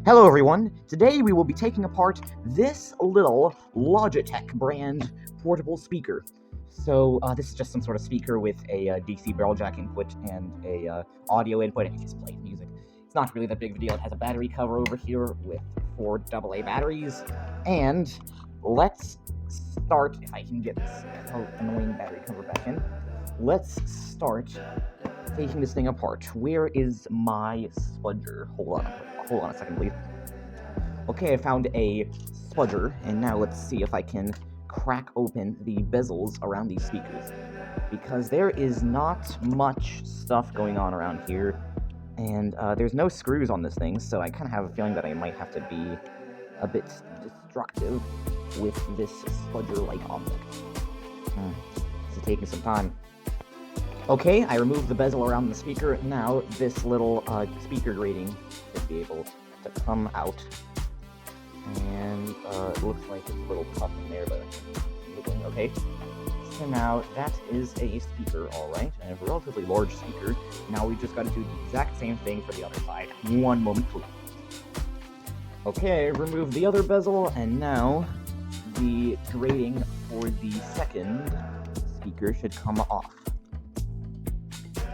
Hello everyone! Today we will be taking apart this little Logitech brand portable speaker. So this is just some sort of speaker with a DC barrel jack input and a audio input, and it just plays music. It's not really that big of a deal. It has a battery cover over here with 4 AA batteries, and let's start, if I can get this annoying battery cover back in, let's start taking this thing apart. Where is my spudger? Hold on a second, please. Okay, I found a spudger, and now let's see if I can crack open the bezels around these speakers. Because there is not much stuff going on around here, and there's no screws on this thing, so I kind of have a feeling that I might have to be a bit destructive with this spudger-like object. This is taking some time. Okay, I removed the bezel around the speaker. Now this little speaker grating should be able to come out. And it looks like it's a little tough in there, but okay. So now that is a speaker, alright, and a relatively large speaker. Now we just got to do the exact same thing for the other side. One moment, please. Okay, remove the other bezel, and now the grating for the second speaker should come off.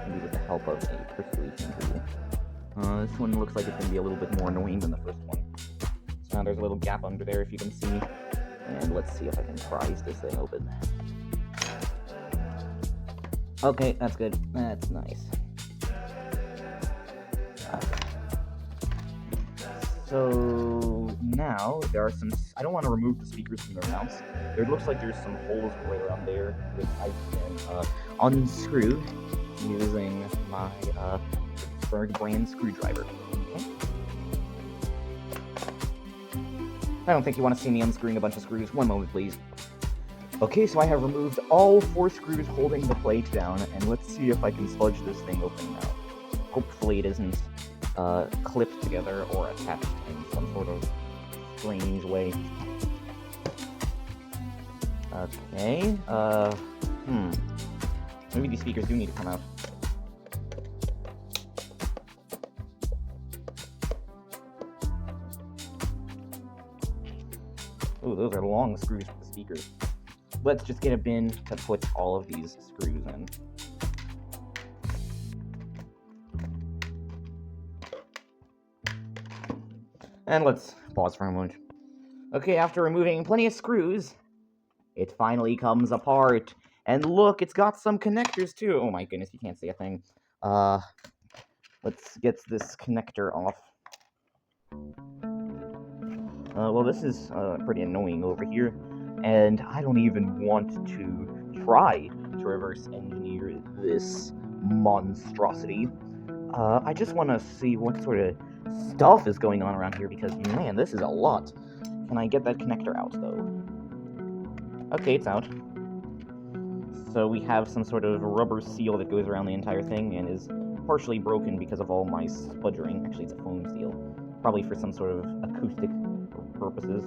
Maybe with the help of a persuasion tool. This one looks like it's going to be a little bit more annoying than the first one. So now there's a little gap under there, if you can see. And let's see if I can prise this thing open. Okay, that's good. That's nice. So now there are some. I don't want to remove the speakers from their mounts. There looks like there's some holes right around there that I can unscrew using my Berg brand screwdriver. Okay. I don't think you want to see me unscrewing a bunch of screws. One moment, please. Okay, so I have removed all 4 screws holding the plate down, and let's see if I can sludge this thing open now. Hopefully it isn't clipped together or attached in some sort of strange way. Okay, maybe these speakers do need to come out. Oh, those are long screws for the speakers. Let's just get a bin to put all of these screws in. And let's pause for a moment. Okay, after removing plenty of screws, it finally comes apart. And look, it's got some connectors too. Oh my goodness, you can't see a thing. Let's get this connector off. Well, this is pretty annoying over here, and I don't even want to try to reverse engineer this monstrosity. I just want to see what sort of stuff is going on around here, because, man, this is a lot. Can I get that connector out, though? Okay, it's out. So we have some sort of rubber seal that goes around the entire thing and is partially broken because of all my sputtering. Actually, it's a foam seal. Probably for some sort of acoustic purposes.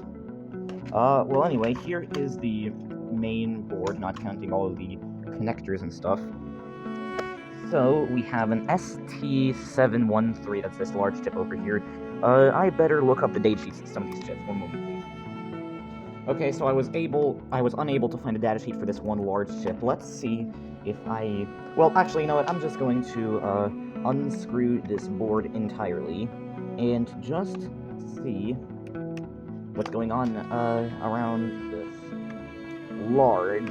Well, anyway, here is the main board, not counting all of the connectors and stuff. So, we have an ST713, that's this large chip over here. I better look up the data sheets of some of these chips. One moment, please. Okay, so I was unable to find a data sheet for this one large chip. Let's see if well, actually, you know what, I'm just going to, unscrew this board entirely, and just see what's going on, around this large,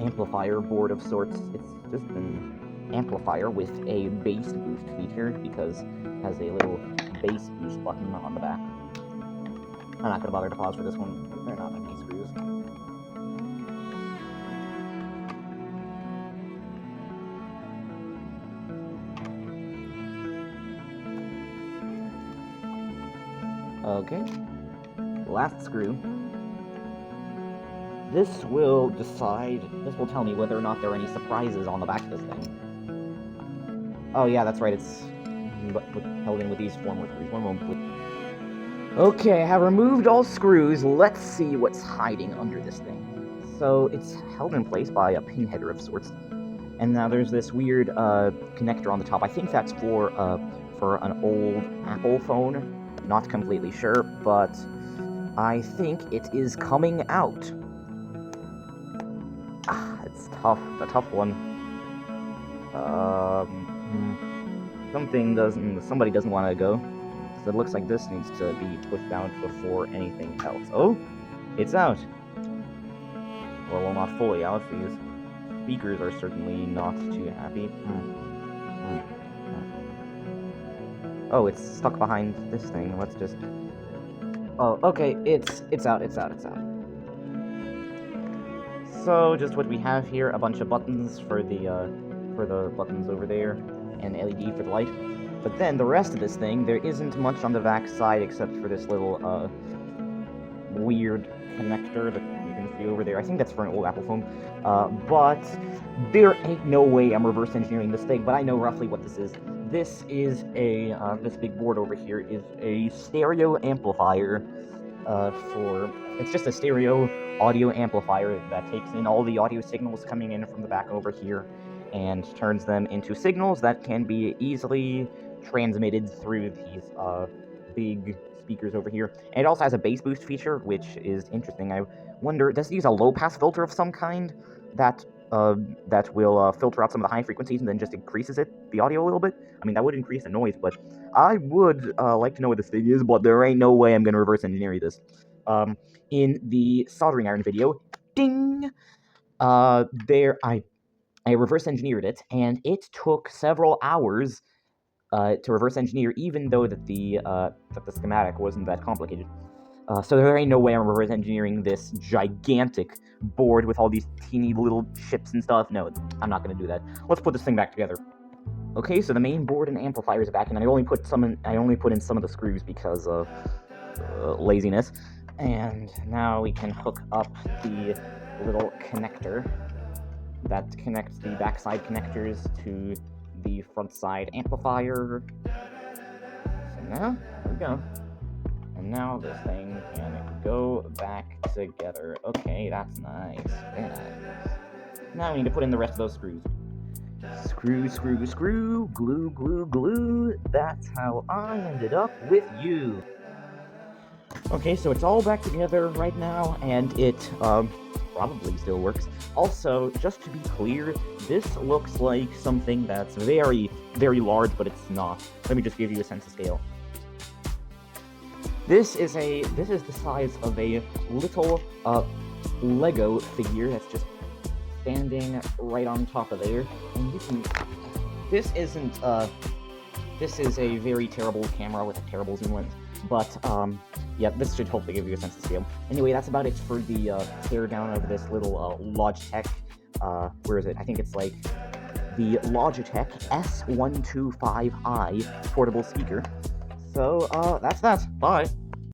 amplifier board of sorts. It's just an amplifier with a bass boost feature, because it has a little bass boost button on the back. I'm not going to bother to pause for this one. They're not that many screws. Okay. Last screw. This will tell me whether or not there are any surprises on the back of this thing. Oh yeah, that's right, it's held in with these 4 more screws. One moment, please. Okay, I have removed all screws. Let's see what's hiding under this thing. So, it's held in place by a pin header of sorts. And now there's this weird connector on the top. I think that's for for an old Apple phone. Not completely sure, but I think it is coming out. It's tough. It's a tough one. Somebody doesn't want to go. So it looks like this needs to be pushed out before anything else. Oh, it's out. Well, not fully out. These speakers are certainly not too happy. Oh, it's stuck behind this thing. Let's just... Oh, okay, it's out. So, just what we have here, a bunch of buttons for the buttons over there, and LED for the light. But then, the rest of this thing, there isn't much on the back side except for this little, weird connector that you can see over there. I think that's for an old Apple phone. But there ain't no way I'm reverse engineering this thing, but I know roughly what this is. This is this big board over here is a stereo amplifier, it's just a stereo audio amplifier that takes in all the audio signals coming in from the back over here and turns them into signals that can be easily transmitted through these big speakers over here. And it also has a bass boost feature, which is interesting. I wonder, does it use a low-pass filter of some kind that will filter out some of the high frequencies and then just increases the audio a little bit? I mean, that would increase the noise, but I would like to know what this thing is, but there ain't no way I'm going to reverse engineer this. In the soldering iron video, ding! I reverse engineered it, and it took several hours to reverse engineer, even though that the schematic wasn't that complicated. So there ain't no way I'm reverse engineering this gigantic board with all these teeny little chips and stuff. No, I'm not going to do that. Let's put this thing back together. Okay, so the main board and amplifiers are back, and I only put in some of the screws because of laziness. And now we can hook up the little connector that connects the backside connectors to the front side amplifier. So now, there we go. And now this thing can go back together. Okay, that's nice. Very nice. Now we need to put in the rest of those screws. Screw, screw, screw, glue, glue, glue. That's how I ended up with you. Okay, so it's all back together right now, and it probably still works. Also, just to be clear, this looks like something that's very, very large, but it's not. Let me just give you a sense of scale. This is the size of a little Lego figure that's just standing right on top of there, and you can. This is a very terrible camera with a terrible zoom lens, but yeah, this should hopefully give you a sense of scale. Anyway, that's about it for the teardown of this little Logitech. Where is it? I think it's like the Logitech S125i portable speaker. So that's that. Bye.